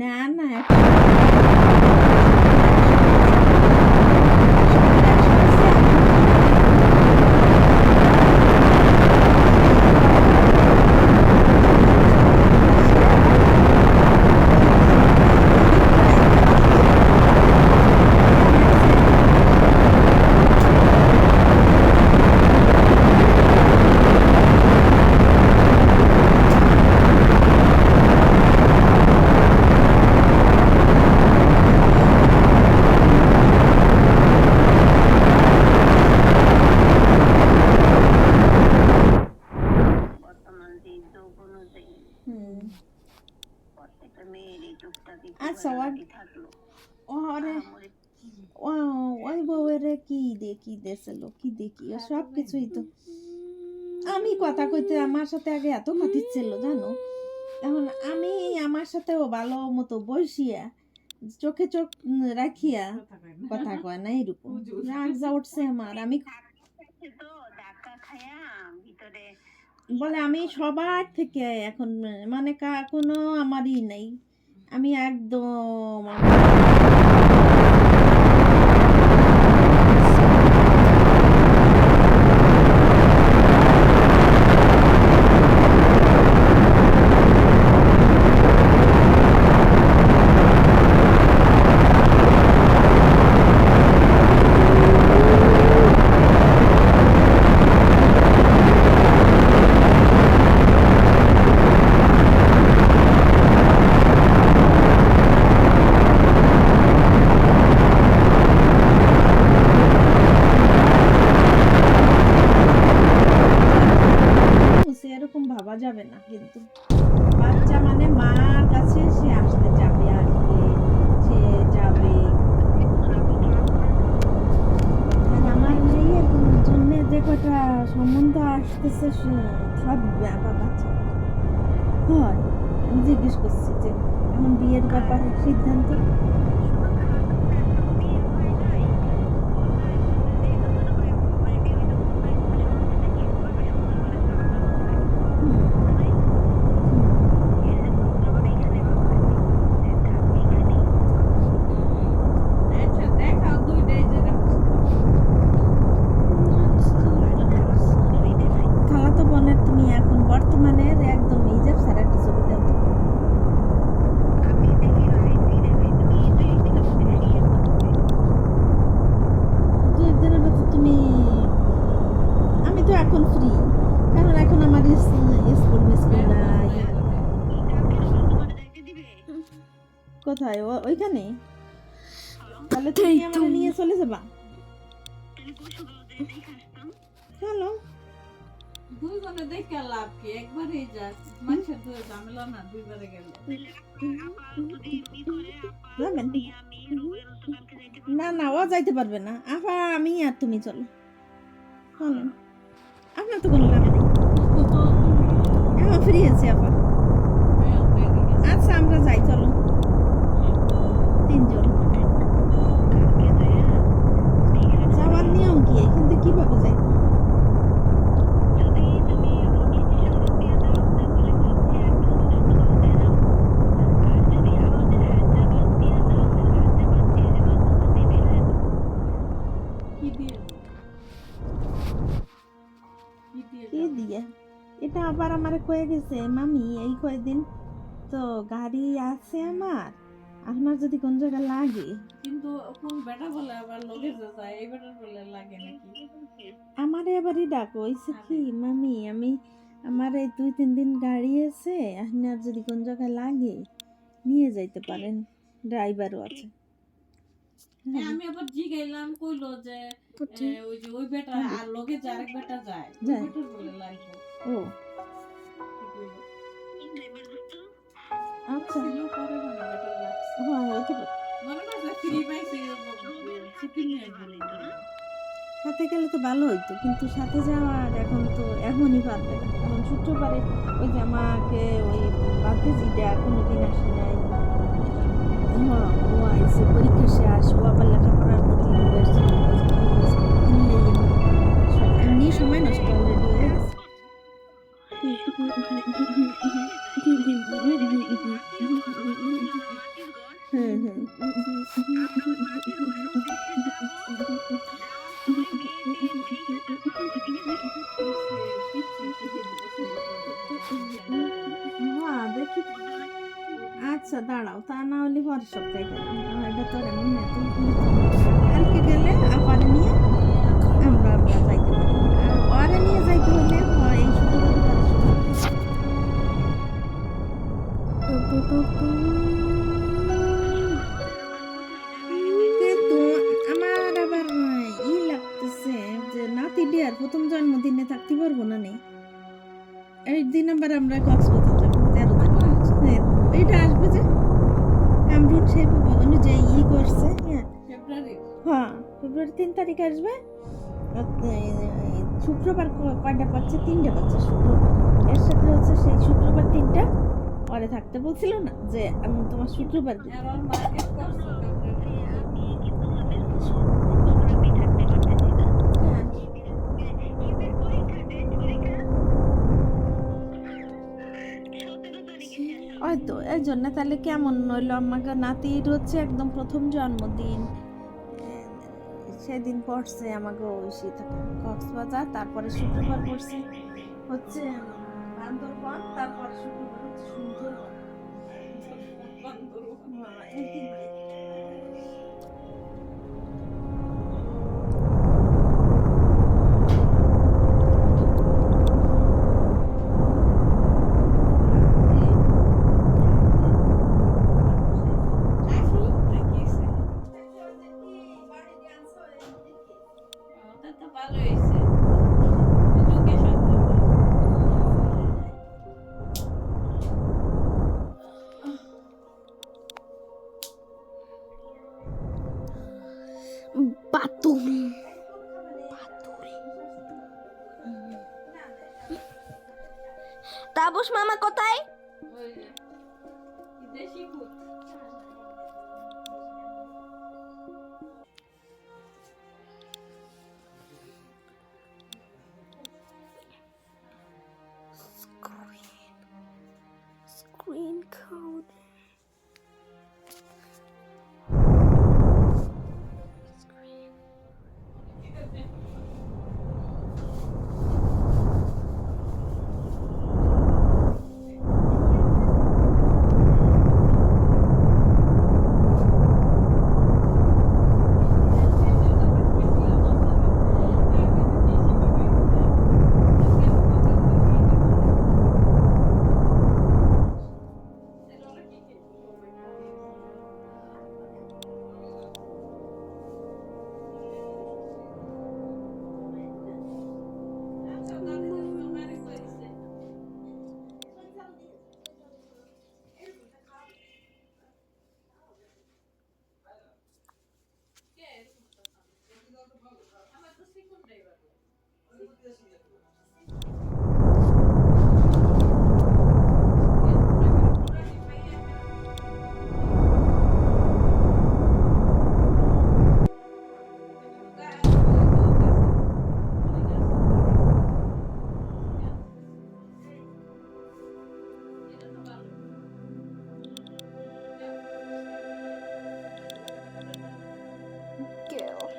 না না আচ্ছা ওরে ওই বউয়ের কি দিয়েছিল কি দেখি সব কিছুই তো আমি কথা কইতে আমার সাথে আগে এত খাতিচ্ছিল জানো, এখন আমি আমার সাথে ও ভালো মতো বসিয়া চোখে চোখ রাখিয়া কথা কয় না, এরকম রাগ যা উঠছে আমার। আমি বলে আমি সবার থেকে এখন মানে কোনো আমারই নাই, আমি একদম ভাবা যাবে না, কিন্তু বাচ্চা মানে মার কাছে সে আসতে যাবে, আসবে সে যাবে। আমার মেয়ের জন্য যে কটা সম্বন্ধ আসতেছে সব বাচ্চা হয়, আমি জিজ্ঞেস করছি যে এখন বিয়ের ব্যাপারে সিদ্ধান্ত কোথায় ওইখানে, তাহলে তুমি আমাকে নিয়ে চলে যাবা। চলো দুইজনে দেখে লাভ কি, একবারই যাক, মানুষের দুই ঝামেলা না, দুইবারে গেল না না ও যাইতে পারবে না, আপা আমি আর তুমি চলো, আপনার তো কোনো লাভ নেই, এখন ফ্রি আছে আপা। আচ্ছা আমরা যাই, চলো তিনজন। যাওয়ার নিয়ম কি, এখান থেকে কিভাবে যাই? এটা আবার আমার কয়ে গেছে মামি এই কয়েকদিন তো গাড়ি আছে আমার, আপনার যদি কোন জায়গায় লাগে, কিন্তু কোন বেটা বলে আবার লগে যায়, এই বেটার বলে লাগে নাকি? আমারে আবারই ডাকো হইছে কি মামি আমি আমার এই 2-3 দিন গাড়ি আছে, আপনার যদি কোন জায়গায় লাগে নিয়ে যাইতে পারেন, ড্রাইভারও আছে। আমি আবার জিগাইলাম, কইলো যে ওই যে ওই বেটা আর লগে যে আরেক বেটা যায়, ওই বেটার বলে লাগবে। ও আচ্ছা পরে মানে বেটার লাগছে, হ্যাঁ হইতে পারে, মনে না ফ্রি পাইছে ছুটি নিয়ে গেল, সাথে গেলে তো ভালো হইতো, কিন্তু সাথে যাওয়ার এখন তো এখনই পারবে না, কারণ শুক্রবারে ওই যে আমাকে ওই বাকি জিটা কোনোদিন আসে নাই, হ্যাঁ ও আইসে পরীক্ষা শেষ, ও আবার লেখাপড়ার প্রতি এমনি সময় নষ্ট অলরেডি হয়ে গেছে। হুম হুম হ্যাঁ দেখি। আচ্ছা দাঁড়াও, তা না হলে পরের সপ্তাহে গেলাম, এটা তো আর এমন না তো। কালকে গেলে আপারে নিয়ে আমরা যাইতে পারি। আর ওরে নিয়ে যাইতে হলে এই শুক্রবার পরের শুক্রবার। কিন্তু আমার আবার লাগতেছে যে নাতিটি আর প্রথম জন্মদিনে থাকতে পারবো না নে। এই দিন আবার আমরা কক্সবাজার যাবো 13 তারিখ। হ্যাঁ, এইটা আসবে যে কামরুন সেই অনুযায়ী করছে। হ্যাঁ হ্যাঁ, ফেব্রুয়ারি 3 তারিখ আসবে। শুক্রবার কয়টা পাচ্ছে? 3টে পাচ্ছে শুক্রবার। এর সাথে হচ্ছে সেই শুক্রবার 3টা পরে থাকতে বলছিল না যে আমি তোমার শুক্রবার দিই। হয়তো এর জন্য তাহলে কেমন হইলো, আমাকে নাতির হচ্ছে একদম প্রথম জন্মদিন সেদিন পড়ছে আমাকে ওই কক্সবাজার, তারপরে শুক্রবার পড়ছে হচ্ছে বান্দরবান, তারপরে শুক্রবার হচ্ছে সুন্দরবন। একদিন বাতুল তাপস মামা কোথায়? Screen code. Girl.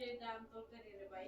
যে দাম তরকারি রে ভাই